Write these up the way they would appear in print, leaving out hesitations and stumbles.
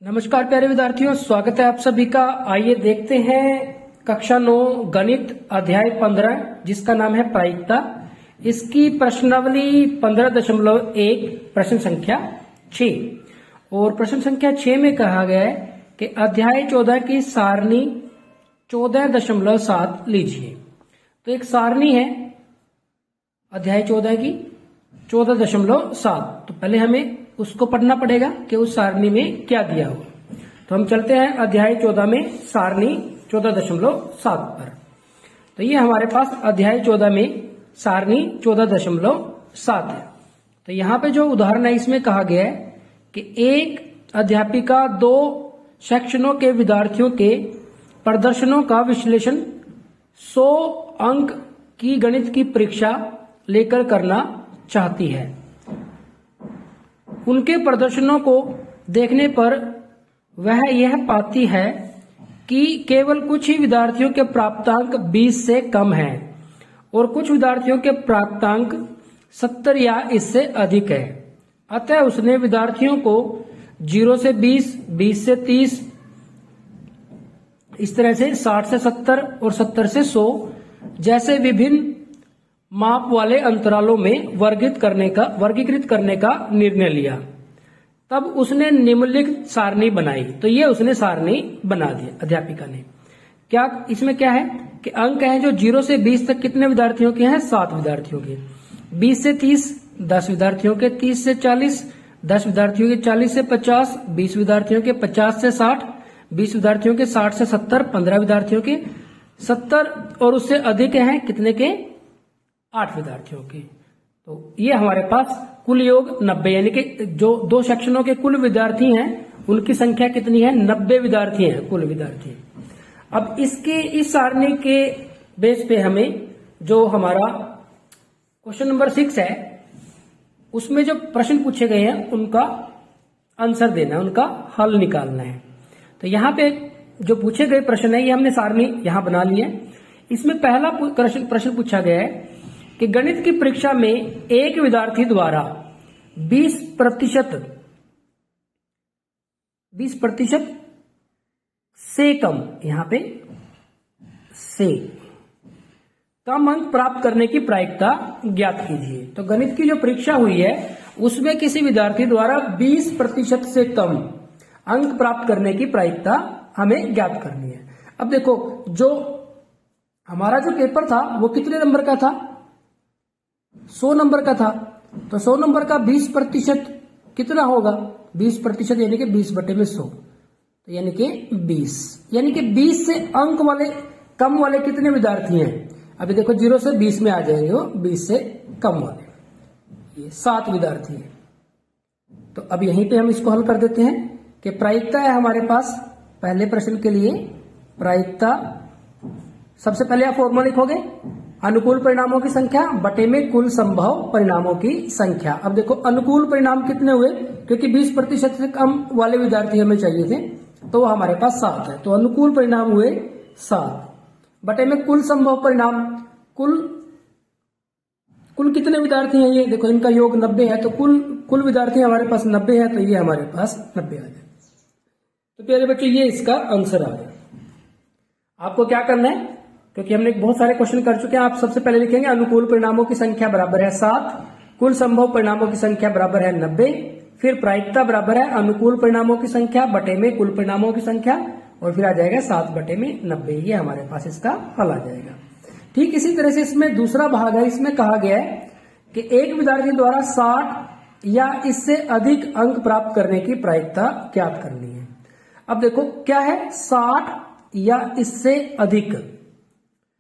नमस्कार प्यारे विद्यार्थियों, स्वागत है आप सभी का। आइए देखते हैं कक्षा 9 गणित अध्याय 15 जिसका नाम है प्रायिकता। इसकी प्रश्नावली 15.1 प्रश्न संख्या 6 और प्रश्न संख्या 6 में कहा गया है कि अध्याय 14 की सारणी 14.7 लीजिए। तो एक सारणी है अध्याय 14 की 14.7। तो पहले हमें उसको पढ़ना पड़ेगा कि उस सारणी में क्या दिया हो। तो हम चलते हैं अध्याय 14 में सारणी 14.7 पर। तो ये हमारे पास अध्याय 14 में सारणी 14.7 है। तो यहाँ पे जो उदाहरण है इसमें कहा गया है कि एक अध्यापिका 2 सेक्शनों के विद्यार्थियों के प्रदर्शनों का विश्लेषण 100 अंक की गणित की परीक्षा लेकर करना चाहती है। उनके प्रदर्शनों को देखने पर वह यह पाती है कि केवल कुछ ही विद्यार्थियों के प्राप्तांक 20 से कम हैं और कुछ विद्यार्थियों के प्राप्तांक 70 या इससे अधिक है। अतः उसने विद्यार्थियों को 0 से 20, 20 से 30, इस तरह से 60 से 70 और 70 से 100 जैसे विभिन्न माप वाले अंतरालों में वर्गीकृत करने का निर्णय लिया। तब उसने निम्नलिखित सारणी बनाई। तो ये उसने सारणी बना दी अध्यापिका ने। क्या इसमें क्या है कि अंक हैं जो 0 से 20 तक कितने विद्यार्थियों के हैं? 7 विद्यार्थियों के। 20 से 30 10 विद्यार्थियों के, 30 से 40 10 विद्यार्थियों के, 40 से 50 20 विद्यार्थियों के, 50 से 60 20 विद्यार्थियों के, 60 से 70 15 विद्यार्थियों के, 70 और उससे अधिक हैं कितने के? 8 विद्यार्थियों के। तो ये हमारे पास कुल योग 90, यानी कि जो 2 सेक्शनों के कुल विद्यार्थी हैं उनकी संख्या कितनी है? 90 विद्यार्थी हैं कुल विद्यार्थी। अब इस सारणी के बेस पे हमें जो हमारा क्वेश्चन नंबर 6 है उसमें जो प्रश्न पूछे गए हैं उनका आंसर देना है, उनका हल निकालना है। तो यहाँ पे जो पूछे गए प्रश्न है ये हमने सारणी यहां बना ली है। इसमें पहला प्रश्न पूछा गया है कि गणित की परीक्षा में एक विद्यार्थी द्वारा 20% से कम, यहां पे से कम अंक प्राप्त करने की प्रायिकता ज्ञात कीजिए। तो गणित की जो परीक्षा हुई है उसमें किसी विद्यार्थी द्वारा 20% से कम अंक प्राप्त करने की प्रायिकता हमें ज्ञात करनी है। अब देखो, जो हमारा जो पेपर था वो कितने नंबर का था? 100 नंबर का था। तो 100 नंबर का 20% कितना होगा? 20% यानी कि 20/100, तो यानी कि 20, यानी कि 20 से अंक वाले कम वाले कितने विद्यार्थी हैं? अभी देखो 0 से 20 में आ जाएंगे वो 20 से कम वाले, ये 7 विद्यार्थी हैं। तो अब यहीं पे हम इसको हल कर देते हैं कि प्रायिकता है हमारे पास पहले प्रश्न के लिए। प्रायिकता सबसे पहले आप फॉर्मूला लिखोगे, अनुकूल परिणामों की संख्या बटे में कुल संभव परिणामों की संख्या। अब देखो अनुकूल परिणाम कितने हुए? क्योंकि 20% से कम वाले विद्यार्थी हमें चाहिए थे, तो वो हमारे पास 7 है। तो अनुकूल परिणाम हुए 7 बटे में कुल संभव परिणाम। कुल कितने विद्यार्थी हैं? ये देखो इनका योग 90 है, तो कुल विद्यार्थी हमारे पास 90 है, तो ये हमारे पास 90 आ जाए। तो प्यारे बच्चों ये इसका आंसर आ गया। आपको क्या करना है, क्योंकि हमने बहुत सारे क्वेश्चन कर चुके हैं, आप सबसे पहले लिखेंगे अनुकूल परिणामों की संख्या बराबर है 7, कुल संभव परिणामों की संख्या बराबर है 90, फिर प्रायिकता बराबर है अनुकूल परिणामों की संख्या बटे में कुल परिणामों की संख्या, और फिर आ जाएगा 7 बटे में 90। ये हमारे पास इसका हल आ जाएगा। ठीक इसी तरह से इसमें दूसरा भाग है। इसमें कहा गया है कि एक विद्यार्थी द्वारा 60 या इससे अधिक अंक प्राप्त करने की प्रायिकता ज्ञात करनी है। अब देखो क्या है, 60 या इससे अधिक।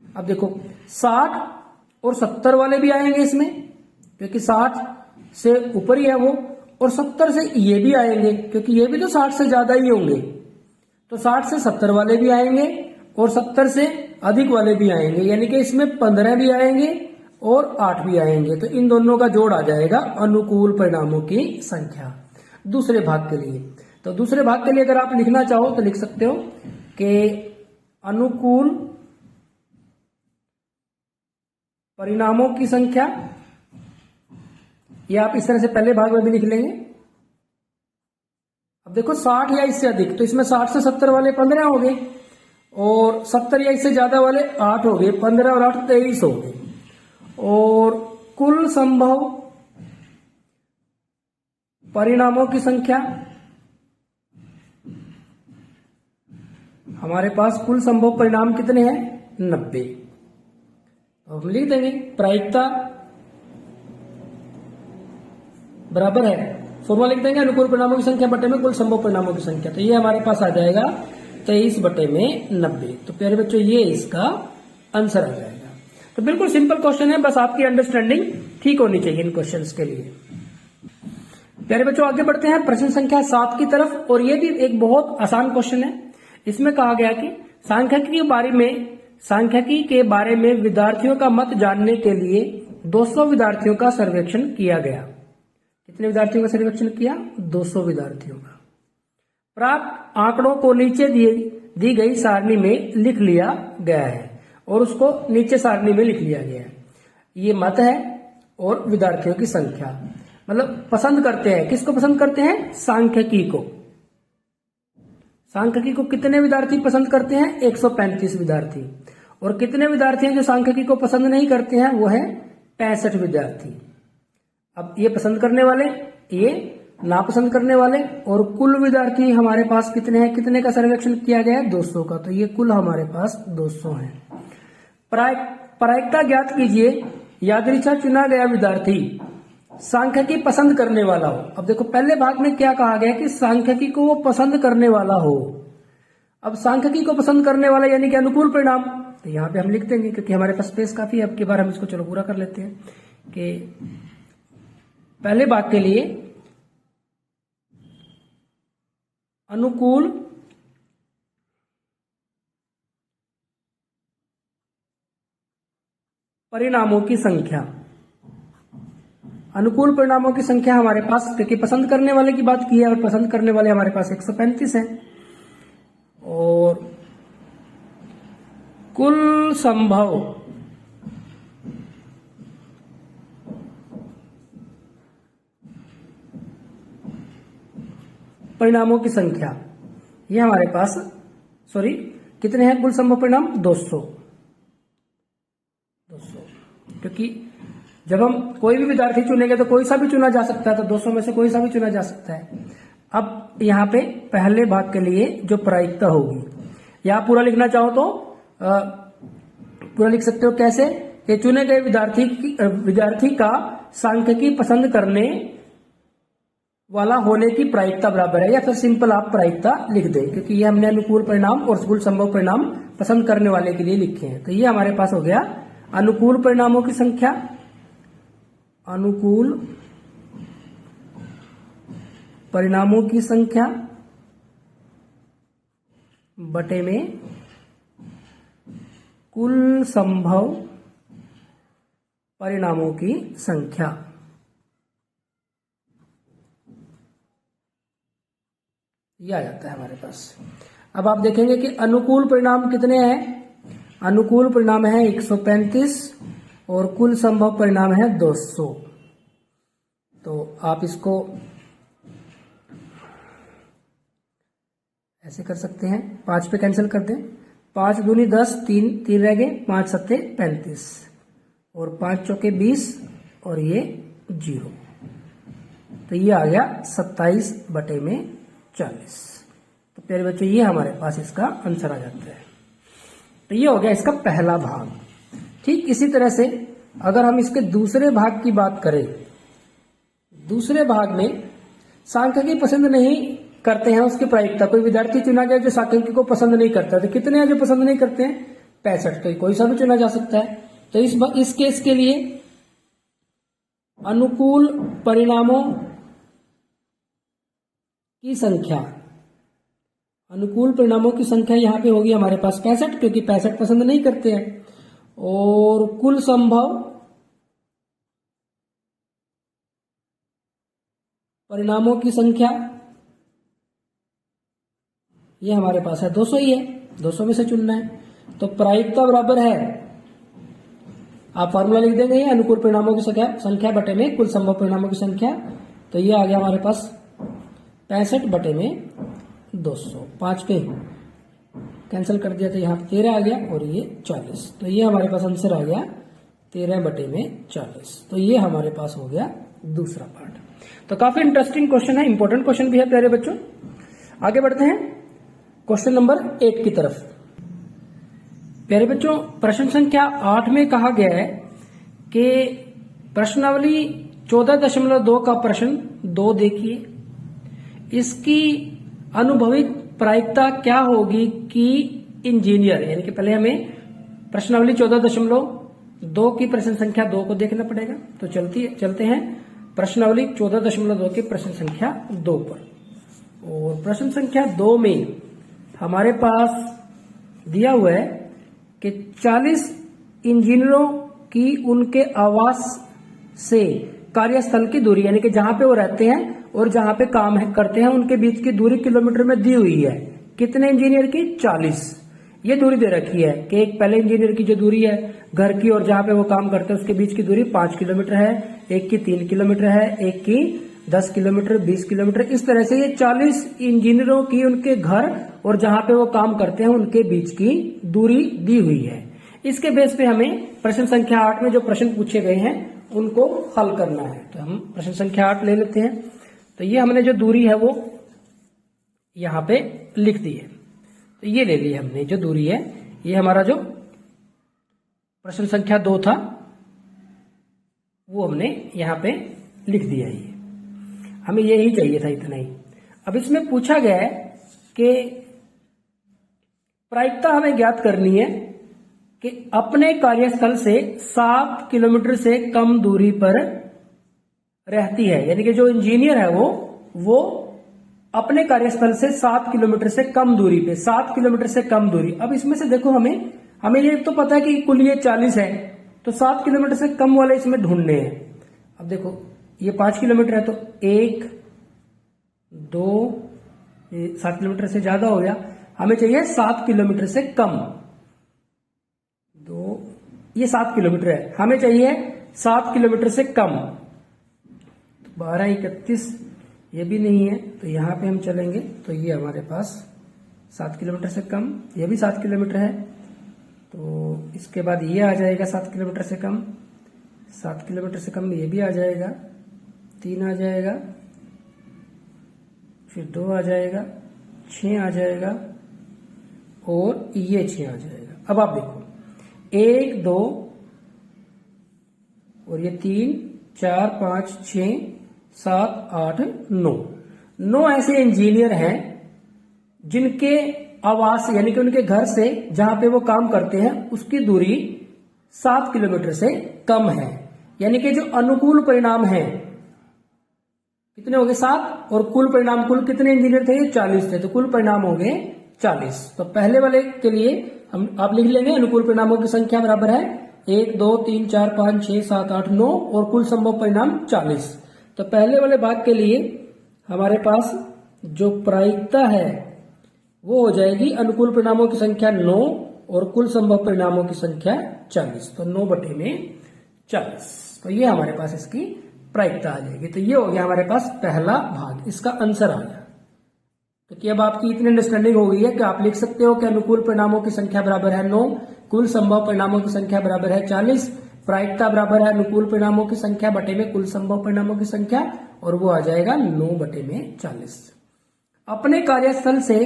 अब देखो 60 और 70 वाले भी आएंगे इसमें, क्योंकि 60 से ऊपर ही है वो, और 70 से ये भी आएंगे क्योंकि ये भी तो 60 से ज्यादा ही होंगे। तो 60 से 70 वाले भी आएंगे और 70 से अधिक वाले भी आएंगे, यानी कि इसमें 15 भी आएंगे और 8 भी आएंगे। तो इन दोनों का जोड़ आ जाएगा अनुकूल परिणामों की संख्या दूसरे भाग के लिए। तो दूसरे भाग के लिए अगर आप लिखना चाहो तो लिख सकते हो कि अनुकूल परिणामों की संख्या, या आप इस तरह से पहले भाग में भी लिख लेंगे। अब देखो 60 या इससे अधिक, तो इसमें 60 से 70 वाले 15 हो गए, और 70 या इससे ज्यादा वाले 8 हो गए, 15 और 8 23 हो गए। और कुल संभव परिणामों की संख्या, हमारे पास कुल संभव परिणाम कितने हैं? 90। तो हम लिख देंगे प्रायिकता बराबर है, फॉर्मूला लिख देंगे अनुकूल परिणामों की संख्या बटे में कुल संभव परिणामों की संख्या। तो ये हमारे पास आ जाएगा 23 बटे में 90। तो प्यारे बच्चों ये इसका आंसर आ जाएगा। तो बिल्कुल सिंपल क्वेश्चन है, बस आपकी अंडरस्टैंडिंग ठीक होनी चाहिए इन क्वेश्चंस के लिए। प्यारे बच्चों आगे बढ़ते हैं प्रश्न संख्या 7 की तरफ, और ये भी एक बहुत आसान क्वेश्चन है। इसमें कहा गया कि सांख्यिकी के बारे में विद्यार्थियों का मत जानने के लिए 200 विद्यार्थियों का सर्वेक्षण किया गया। कितने विद्यार्थियों का सर्वेक्षण किया? 200 विद्यार्थियों का। प्राप्त आंकड़ों को नीचे दी गई सारणी में लिख लिया गया है, और उसको नीचे सारणी में लिख लिया गया है। ये मत है और विद्यार्थियों की संख्या, मतलब पसंद करते हैं, किसको पसंद करते हैं? सांख्यिकी को। सांख्यिकी को कितने विद्यार्थी पसंद करते हैं? 135 विद्यार्थी। और कितने विद्यार्थी हैं जो सांख्यिकी को पसंद नहीं करते हैं? वो है 65 विद्यार्थी। अब ये पसंद करने वाले, ये नापसंद करने वाले, और कुल विद्यार्थी हमारे पास कितने हैं? कितने का सर्वेक्षण किया गया है? 200 का। तो ये कुल हमारे पास 200 है। प्रायिकता ज्ञात कीजिए, यादृच्छा चुना गया विद्यार्थी सांख्यिकी पसंद करने वाला हो। अब देखो पहले भाग में क्या कहा गया कि सांख्यिकी को वो पसंद करने वाला हो। अब सांख्यिकी को पसंद करने वाला यानी कि अनुकूल परिणाम, तो यहां पे हम लिख देंगे क्योंकि हमारे पास स्पेस काफी है। अब की बार हम इसको चलो पूरा कर लेते हैं कि पहले भाग के लिए अनुकूल परिणामों की संख्या, अनुकूल परिणामों की संख्या हमारे पास, क्योंकि पसंद करने वाले की बात की है और पसंद करने वाले हमारे पास 135 हैं, और कुल संभव परिणामों की संख्या, ये हमारे पास कितने हैं कुल संभव परिणाम? 200। क्योंकि जब हम कोई भी विद्यार्थी चुनेंगे तो कोई सा भी चुना जा सकता है, तो 200 में से कोई सा भी चुना जा सकता है। अब यहाँ पे पहले भाग के लिए जो प्रायिकता होगी, या पूरा लिखना चाहो तो पूरा लिख सकते हो। कैसे? कि चुने गए विद्यार्थी का सांख्यिकी पसंद करने वाला होने की प्रायिकता बराबर है, या फिर सिंपल आप प्रायिकता लिख दें, क्योंकि ये हमने अनुकूल परिणाम और कुल संभव परिणाम पसंद करने वाले के लिए लिखे हैं। तो ये हमारे पास हो गया अनुकूल परिणामों की संख्या, अनुकूल परिणामों की संख्या बटे में कुल संभव परिणामों की संख्या। ये आ जाता है हमारे पास। अब आप देखेंगे कि अनुकूल परिणाम कितने हैं? अनुकूल परिणाम है 135 और कुल संभव परिणाम है 200। तो आप इसको ऐसे कर सकते हैं, 5 पे कैंसिल कर दें, 5 दूनी 10, 3 रह गए, 5 सत्ते 35 और 5 चौके 20 और ये 0। तो ये आ गया 27 बटे में 40। तो प्यारे बच्चों ये हमारे पास इसका आंसर आ जाता है। तो ये हो गया इसका पहला भाग। ठीक इसी तरह से अगर हम इसके दूसरे भाग की बात करें, दूसरे भाग में सांख्यिकी पसंद नहीं करते हैं उसकी प्रायिकता, कोई विद्यार्थी चुना गया जो सांख्यिकी को पसंद नहीं करता, तो कितने हैं जो पसंद नहीं करते हैं? 65। तो कोई सा भी चुना जा सकता है। तो इस केस के लिए अनुकूल परिणामों की संख्या, अनुकूल परिणामों की संख्या यहां पे होगी हमारे पास 65, क्योंकि 65 पसंद नहीं करते हैं। और कुल संभव परिणामों की संख्या ये हमारे पास है 200 ही है, 200 में से चुनना है। तो प्रायिकता बराबर है, आप फॉर्मूला लिख देंगे, अनुकूल परिणामों की संख्या बटे में कुल संभव परिणामों की संख्या। तो ये आ गया हमारे पास 65 बटे में 200, 5 पे कैंसिल कर दिया तो यहाँ 13 आ गया और ये 40। तो ये हमारे पास आंसर आ गया 13 बटे में 40। तो ये हमारे पास हो गया दूसरा पार्ट। तो काफी इंटरेस्टिंग क्वेश्चन है, इंपॉर्टेंट क्वेश्चन भी है प्यारे बच्चों। आगे बढ़ते हैं क्वेश्चन नंबर 8 की तरफ। प्यारे बच्चों, प्रश्न संख्या 8 में कहा गया है कि प्रश्नावली 14.2 का प्रश्न 2 देखिए, इसकी अनुभवित प्रायिकता क्या होगी कि इंजीनियर, यानी कि पहले हमें प्रश्नावली 14.2 की प्रश्न संख्या 2 को देखना पड़ेगा। तो चलते हैं प्रश्नावली 14.2 की प्रश्न संख्या 2 पर। और प्रश्न संख्या 2 में हमारे पास दिया हुआ है कि 40 इंजीनियरों की उनके आवास से कार्यस्थल की दूरी, यानी कि जहां पे वो रहते हैं और जहां पे काम करते हैं उनके बीच की दूरी किलोमीटर में दी हुई है। कितने इंजीनियर की? 40। ये दूरी दे रखी है कि एक पहले इंजीनियर की जो दूरी है घर की और जहां पे वो काम करते हैं उसके बीच की दूरी 5 किलोमीटर है, एक की 3 किलोमीटर है, एक की 10 किलोमीटर, 20 किलोमीटर। इस तरह से ये 40 इंजीनियरों की उनके घर और जहां पे वो काम करते हैं उनके बीच की दूरी दी हुई है। इसके बेस पे हमें प्रश्न संख्या 8 में जो प्रश्न पूछे गए हैं उनको हल करना है। तो हम प्रश्न संख्या 8 ले लेते हैं। तो ये हमने जो दूरी है वो यहां पे लिख दी है। तो ये ले ली हमने जो दूरी है, ये हमारा जो प्रश्न संख्या 2 था वो हमने यहां पे लिख दिया। ये हमें यही चाहिए था, इतना ही। अब इसमें पूछा गया है कि प्रायिकता हमें ज्ञात करनी है कि अपने कार्यस्थल से 7 किलोमीटर से कम दूरी पर रहती है, यानी कि जो इंजीनियर है वो अपने कार्यस्थल से 7 किलोमीटर से कम दूरी पे, 7 किलोमीटर से कम दूरी। अब इसमें से देखो हमें ये तो पता है कि कुल ये 40 है, तो 7 किलोमीटर से कम वाले इसमें ढूंढने हैं। अब देखो ये 5 किलोमीटर है तो 1, 2, 7 किलोमीटर से ज्यादा हो गया, हमें चाहिए 7 किलोमीटर से कम। 2, ये 7 किलोमीटर है, हमें चाहिए 7 किलोमीटर से कम। 12, 31 ये भी नहीं है, तो यहां पे हम चलेंगे तो ये हमारे पास 7 किलोमीटर से कम, ये भी 7 किलोमीटर है। तो इसके बाद ये आ जाएगा 7 किलोमीटर से कम, 7 किलोमीटर से कम ये भी आ जाएगा, 3 आ जाएगा, फिर 2 आ जाएगा, 6 आ जाएगा और ये 6 आ जाएगा। अब आप देखो 1, 2 और ये 3, 4, 5, 6, 7, 8, 9 ऐसे इंजीनियर हैं जिनके आवास यानी कि उनके घर से जहां पे वो काम करते हैं उसकी दूरी 7 किलोमीटर से कम है। यानी कि जो अनुकूल परिणाम है कितने हो गए? 7, और कुल परिणाम, कुल कितने इंजीनियर थे? 40 थे, तो कुल परिणाम हो गए 40। तो पहले वाले के लिए आप लिख लेंगे अनुकूल परिणामों की संख्या बराबर है 1, 2, 3, 4, 5, 6, 7, 8, 9 और कुल संभव परिणाम 40। तो पहले वाले भाग के लिए हमारे पास जो प्रायिकता है वो हो जाएगी अनुकूल परिणामों की संख्या 9 और कुल संभव परिणामों की संख्या 40। तो 9 बटे में 40। तो ये हमारे पास इसकी प्रायिकता आ जाएगी। तो ये हो गया हमारे पास पहला भाग, इसका आंसर आ गया। तो कि अब आपकी इतनी अंडरस्टैंडिंग हो गई है कि आप लिख सकते हो कि अनुकूल परिणामों की संख्या बराबर है 9, कुल संभव परिणामों की संख्या बराबर है 40, प्रायिकता बराबर है अनुकूल परिणामों की संख्या बटे में कुल संभव परिणामों की संख्या, और वो आ जाएगा 9 बटे में 40। अपने कार्यस्थल से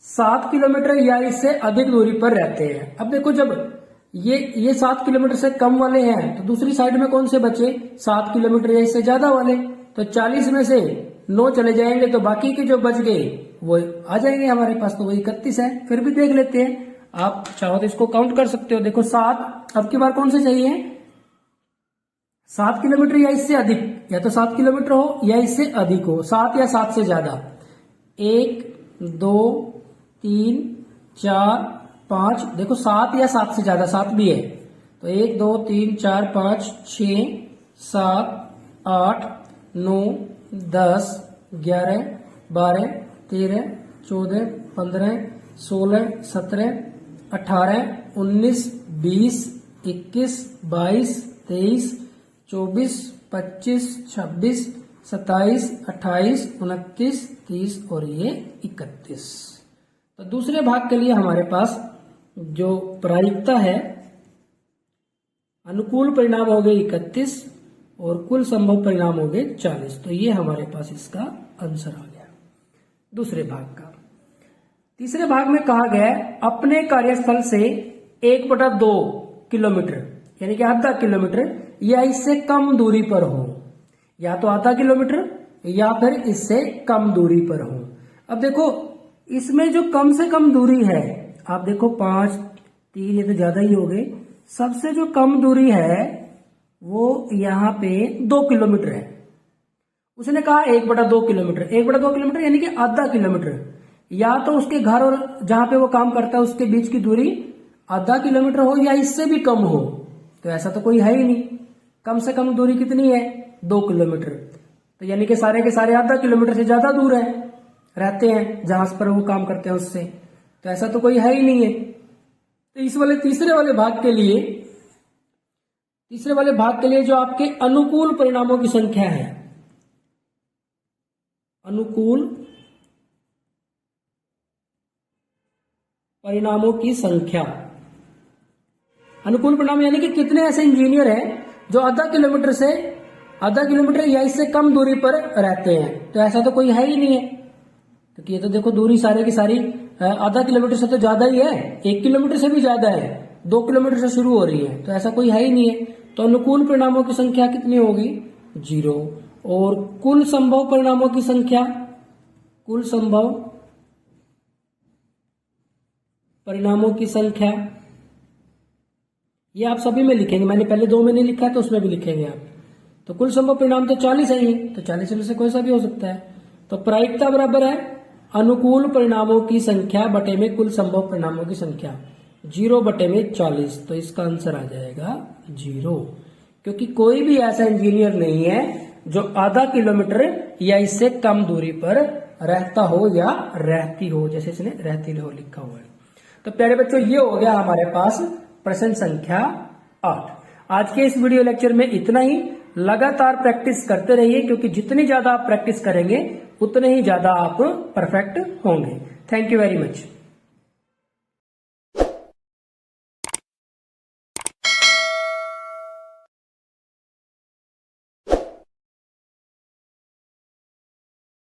7 किलोमीटर या इससे अधिक दूरी पर रहते हैं। अब देखो जब ये 7 किलोमीटर से कम वाले हैं तो दूसरी साइड में कौन से बचे? 7 किलोमीटर या इससे ज्यादा वाले। तो 40 में से 9 चले जाएंगे तो बाकी के जो बच गए वो आ जाएंगे हमारे पास, तो वो 31 है। फिर भी देख लेते हैं, आप चाहो तो इसको काउंट कर सकते हो। देखो 7 अब की बार कौन से चाहिए? 7 किलोमीटर या इससे अधिक, या तो 7 किलोमीटर हो या इससे अधिक हो, 7 या 7 से ज्यादा। 1, 2, 3, 4, 5, देखो 7 या 7 से ज्यादा, 7 भी है तो 1, 2, 3, 4, 5, 6, 7, 8, 9, 10, 11, 12, 13, 14, 15, 16, 17, 18, 19, 20, 21, 22, 23, 24, 25, 26, 27, 28, 29, 30 और ये 31। तो दूसरे भाग के लिए हमारे पास जो प्रायिकता है, अनुकूल परिणाम हो गए 31 और कुल संभव परिणाम हो गए 40। तो ये हमारे पास इसका आंसर आ गया दूसरे भाग का। तीसरे भाग में कहा गया है अपने कार्यस्थल से 1/2 किलोमीटर यानी कि आधा किलोमीटर या इससे कम दूरी पर हो, या तो आधा किलोमीटर या फिर इससे कम दूरी पर हो। अब देखो इसमें जो कम से कम दूरी है, आप देखो 5, 3 ये तो ज्यादा ही हो गए। सबसे जो कम दूरी है वो यहाँ पे 2 किलोमीटर है। उसने कहा 1/2 किलोमीटर, 1/2 किलोमीटर यानी कि आधा किलोमीटर। या तो उसके घर और जहां पे वो काम करता है उसके बीच की दूरी आधा किलोमीटर हो या इससे भी कम हो। तो ऐसा तो कोई है ही नहीं। कम से कम दूरी कितनी है? 2 किलोमीटर। तो यानी कि सारे के सारे आधा किलोमीटर से ज्यादा दूर है, रहते हैं जहां पर वो काम करते हैं उससे। तो ऐसा तो कोई है ही नहीं है। तो इस वाले तीसरे वाले भाग के लिए जो आपके अनुकूल परिणामों की संख्या है, अनुकूल परिणामों की संख्या, अनुकूल परिणाम यानी कि कितने ऐसे इंजीनियर हैं जो आधा किलोमीटर या इससे कम दूरी पर रहते हैं। तो ऐसा तो कोई है ही नहीं है, क्योंकि ये तो देखो दूरी सारे की सारी आधा किलोमीटर से तो ज्यादा ही है, 1 किलोमीटर से भी ज्यादा है, 2 किलोमीटर से शुरू हो रही है। तो ऐसा कोई है ही नहीं है। तो अनुकूल परिणामों की संख्या कितनी होगी? 0। और कुल संभव परिणामों की संख्या, कुल संभव परिणामों की संख्या, ये आप सभी में लिखेंगे। मैंने पहले 2 में नहीं लिखा है तो उसमें भी लिखेंगे आप। तो कुल संभव परिणाम तो 40 है ही, तो 40 में से कोई सा भी हो सकता है। तो प्रायिकता बराबर है अनुकूल परिणामों की संख्या बटे में कुल संभव परिणामों की संख्या, 0 बटे में 40। तो इसका आंसर आ जाएगा 0, क्योंकि कोई भी ऐसा इंजीनियर नहीं है जो आधा किलोमीटर या इससे कम दूरी पर रहता हो या रहती हो, जैसे इसने रहती हो लिखा हुआ है। तो प्यारे बच्चों, ये हो गया हमारे पास प्रश्न संख्या 8। आज के इस वीडियो लेक्चर में इतना ही। लगातार प्रैक्टिस करते रहिए, क्योंकि जितनी ज्यादा आप प्रैक्टिस करेंगे उतने ही ज्यादा आप परफेक्ट होंगे। Thank you very much.